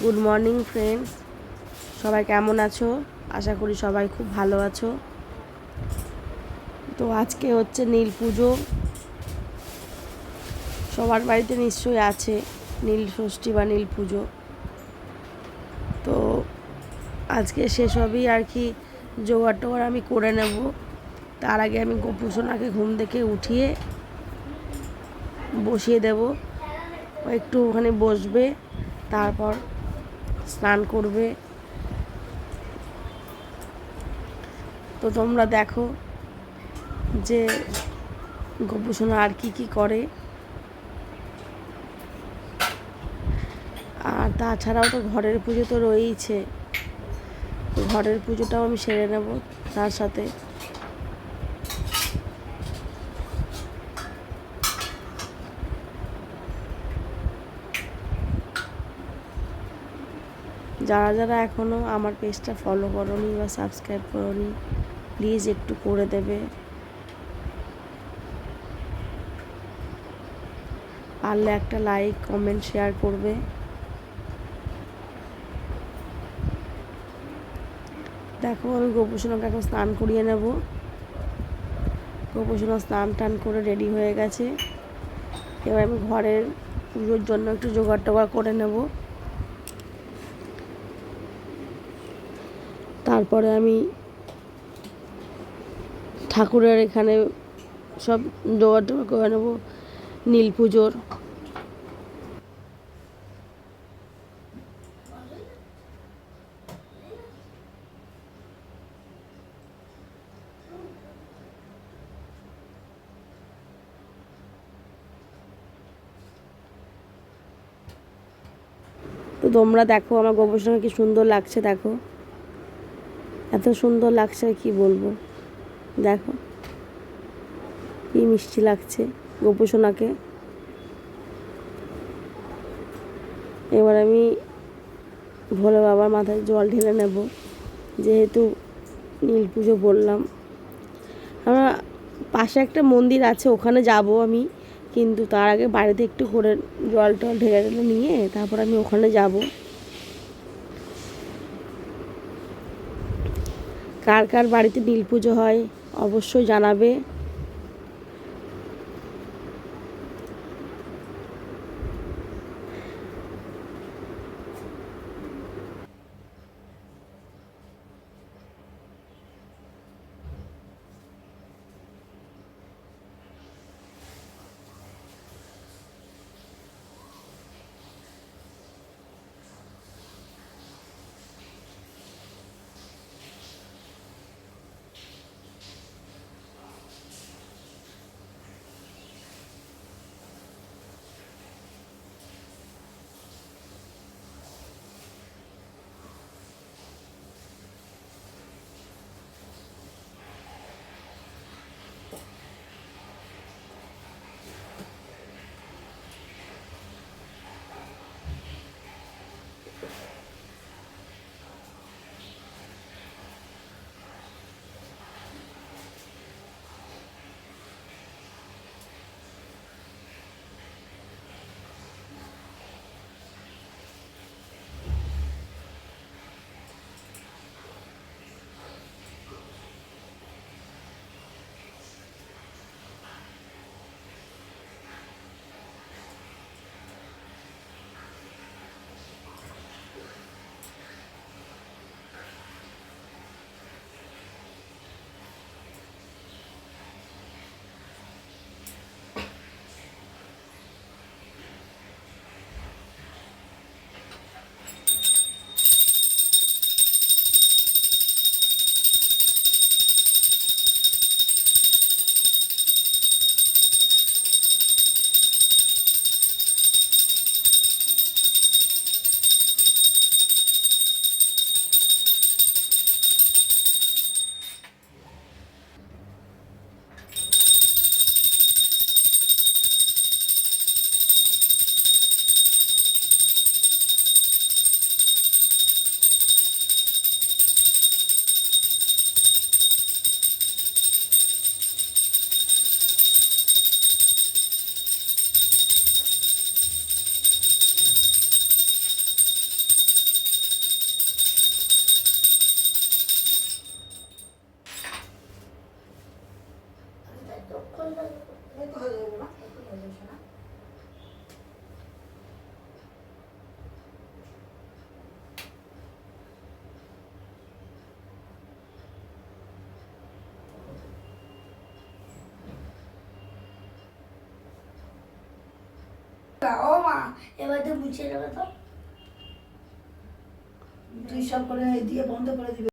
Good morning friends, সবাই কেমন আছো? আশা করি সবাই খুব ভালো আছো। তো আজকে হচ্ছে নীল পুজো। সবার বাড়িতে নিশ্চয়ই আছে নীল ষষ্ঠী বা নীল পুজো। তো আজকে সেসবই আর কি জোগাড় টোগাড় আমি করে নেব। তার আগে আমি গোপুসোনাকে ঘুম থেকে উঠিয়ে বসিয়ে দেব। একটু ওখানে বসবে, তারপর স্নান করবে। তো তোমরা দেখো যে গোপুসোনা আর কি করে। আর তাছাড়াও তো ঘরের পুজো তো রয়েইছে, ঘরের পুজোটাও আমি সেরে নেব তার সাথে। যারা যারা এখনও আমার পেজটা ফলো করোনি বা সাবস্ক্রাইব করোনি, প্লিজ একটু করে দেবে। পারলে একটা লাইক, কমেন্ট, শেয়ার করবে। দেখো আমি গোপুসোনাকে এখন স্নান করিয়ে নেব। গোপুসোনা স্নান টান করে রেডি হয়ে গেছে। এবার আমি ঘরের পুজোর জন্য একটু জোগাড় টোগাড় করে নেব। তারপরে আমি ঠাকুরের এখানে সব জোগাড় টোগাড় করে নেব নীল পুজোর। তো তোমরা দেখো আমার গোপুসোনা কি সুন্দর লাগছে, দেখো এত সুন্দর লাগছে কি বলবো। দেখো কি মিষ্টি লাগছে গোপুসোনাকে। এবার আমি ভোলে বাবার মাথায় জল ঢেলে নেব, যেহেতু নীল পুজো বললাম। আমরা পাশে একটা মন্দির আছে, ওখানে যাব আমি, কিন্তু তার আগে বাড়িতে একটু করে জল টল ঢেলে ঢেলে নিয়ে তারপর আমি ওখানে যাব। কার কার বাড়িতে নীল পুজো হয় অবশ্যই জানাবে। ও মা এবার তো মুছে নেবে তো তুই সব করে দিয়ে বন্ধ করে দিবি